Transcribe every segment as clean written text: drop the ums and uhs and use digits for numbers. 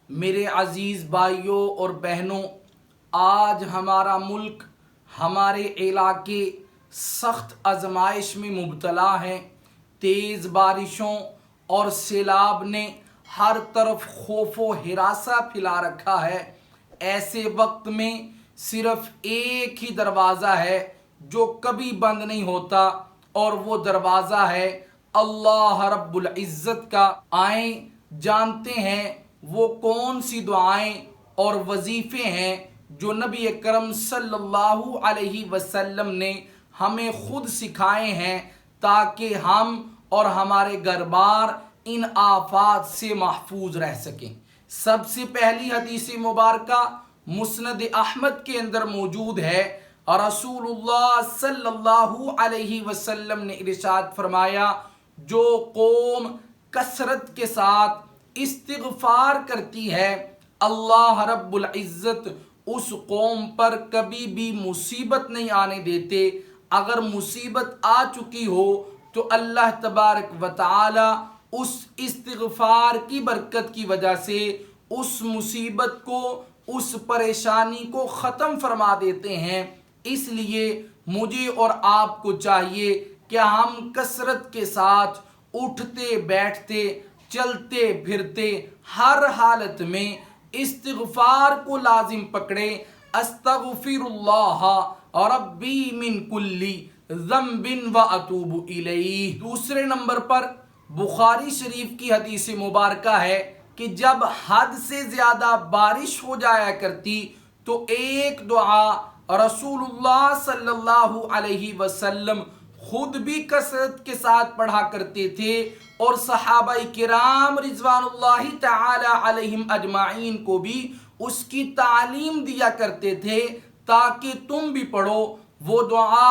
میرے عزیز بھائیوں اور بہنوں، آج ہمارا ملک، ہمارے علاقے سخت آزمائش میں مبتلا ہیں۔ تیز بارشوں اور سیلاب نے ہر طرف خوف و ہراساں پھیلا رکھا ہے۔ ایسے وقت میں صرف ایک ہی دروازہ ہے جو کبھی بند نہیں ہوتا، اور وہ دروازہ ہے اللہ رب العزت کا۔ آئیں جانتے ہیں وہ کون سی دعائیں اور وظیفے ہیں جو نبی اکرم صلی اللہ علیہ وسلم نے ہمیں خود سکھائے ہیں، تاکہ ہم اور ہمارے گھر بار ان آفات سے محفوظ رہ سکیں۔ سب سے پہلی حدیث مبارکہ مسند احمد کے اندر موجود ہے، اور رسول اللہ صلی اللہ علیہ وسلم نے ارشاد فرمایا، جو قوم کثرت کے ساتھ استغفار کرتی ہے، اللہ رب العزت اس قوم پر کبھی بھی مصیبت نہیں آنے دیتے۔ اگر مصیبت آ چکی ہو تو اللہ تبارک و تعالی اس استغفار کی برکت کی وجہ سے اس مصیبت کو، اس پریشانی کو ختم فرما دیتے ہیں۔ اس لیے مجھے اور آپ کو چاہیے کہ ہم کثرت کے ساتھ اٹھتے بیٹھتے چلتے پھرتے ہر حالت میں استغفار کو لازم پکڑے۔ استغفر اللہ ربی من کل ذنب واتوب الیہ۔ دوسرے نمبر پر بخاری شریف کی حدیث مبارکہ ہے کہ جب حد سے زیادہ بارش ہو جایا کرتی تو ایک دعا رسول اللہ صلی اللہ علیہ وسلم خود بھی کثرت کے ساتھ پڑھا کرتے تھے، اور صحابہ کرام رضوان اللہ تعالی علیہم اجمعین کو بھی اس کی تعلیم دیا کرتے تھے، تاکہ تم بھی پڑھو۔ وہ دعا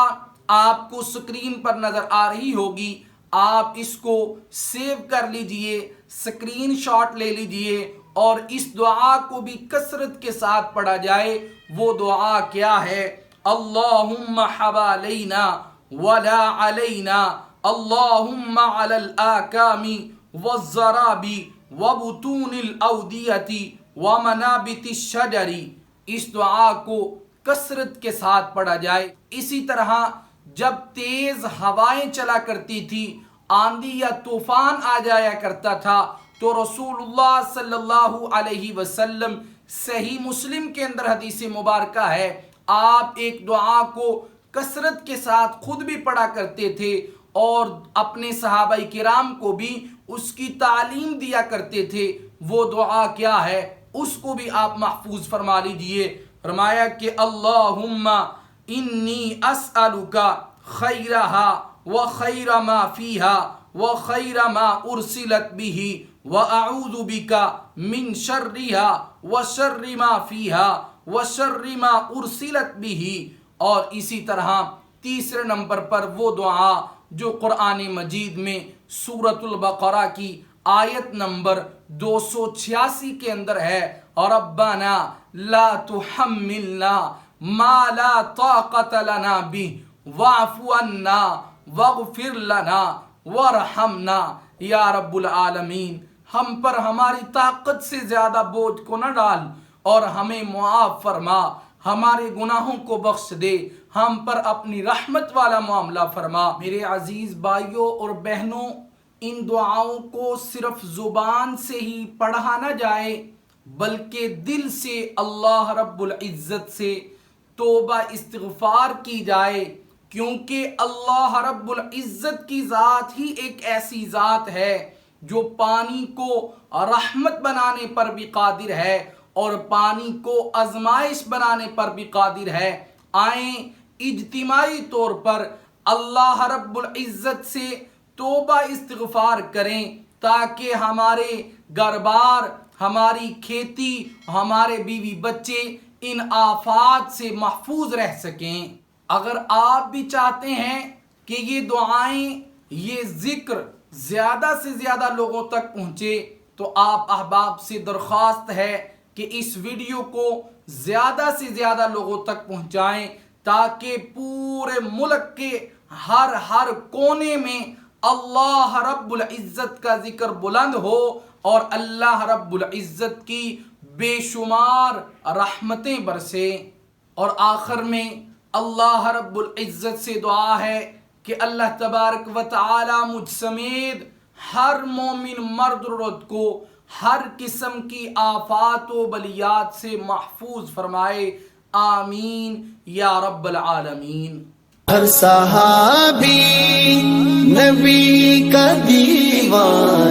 آپ کو سکرین پر نظر آ رہی ہوگی، آپ اس کو سیو کر لیجئے، سکرین شاٹ لے لیجئے، اور اس دعا کو بھی کثرت کے ساتھ پڑھا جائے۔ وہ دعا کیا ہے؟ اللہم حوالینا ولا علینا، اللہم علی الاکام والزراب وبطون الاودیۃ ومنابت الشجر۔ اس دعا کو کثرت کے ساتھ پڑھا جائے۔ اسی طرح جب تیز ہوائیں چلا کرتی تھی، آندھی یا طوفان آ جایا کرتا تھا، تو رسول اللہ صلی اللہ علیہ وسلم، صحیح مسلم کے اندر حدیث مبارکہ ہے، آپ ایک دعا کو کثرت کے ساتھ خود بھی پڑھا کرتے تھے اور اپنے صحابہ کرام کو بھی اس کی تعلیم دیا کرتے تھے۔ وہ دعا کیا ہے؟ اس کو بھی آپ محفوظ فرما لیجئے۔ فرمایا کہ اللہم انی اسألک خیرہا وخیر ما فیہا وخیر ما ارسلت بہ واعوذ بک من شرہا وشر ما فیہا وشر ما ارسلت بہ۔ اور اسی طرح تیسرے نمبر پر وہ دعا جو قرآن مجید میں سورۃ البقرہ کی آیت نمبر 286 کے اندر ہے، ربنا لا تحملنا ما لا طاقت لنا بہ واعف عنا واغفر لنا وارحمنا۔ یا رب العالمین، ہم پر ہماری طاقت سے زیادہ بوجھ کو نہ ڈال اور ہمیں معاف فرما، ہمارے گناہوں کو بخش دے، ہم پر اپنی رحمت والا معاملہ فرما۔ میرے عزیز بھائیوں اور بہنوں، ان دعاؤں کو صرف زبان سے ہی پڑھا نہ جائے، بلکہ دل سے اللہ رب العزت سے توبہ استغفار کی جائے، کیونکہ اللہ رب العزت کی ذات ہی ایک ایسی ذات ہے جو پانی کو رحمت بنانے پر بھی قادر ہے اور پانی کو آزمائش بنانے پر بھی قادر ہے۔ آئیں اجتماعی طور پر اللہ رب العزت سے توبہ استغفار کریں، تاکہ ہمارے گھر بار، ہماری کھیتی، ہمارے بیوی بچے ان آفات سے محفوظ رہ سکیں۔ اگر آپ بھی چاہتے ہیں کہ یہ دعائیں، یہ ذکر زیادہ سے زیادہ لوگوں تک پہنچے، تو آپ احباب سے درخواست ہے کہ اس ویڈیو کو زیادہ سے زیادہ لوگوں تک پہنچائیں، تاکہ پورے ملک کے ہر کونے میں اللہ رب العزت کا ذکر بلند ہو اور اللہ رب العزت کی بے شمار رحمتیں برسے۔ اور آخر میں اللہ رب العزت سے دعا ہے کہ اللہ تبارک و تعالی مجھ سمیت ہر مومن مرد و عورت کو ہر قسم کی آفات و بلیات سے محفوظ فرمائے، آمین یا رب العالمین۔ ہر صحابی نبی کا دیوان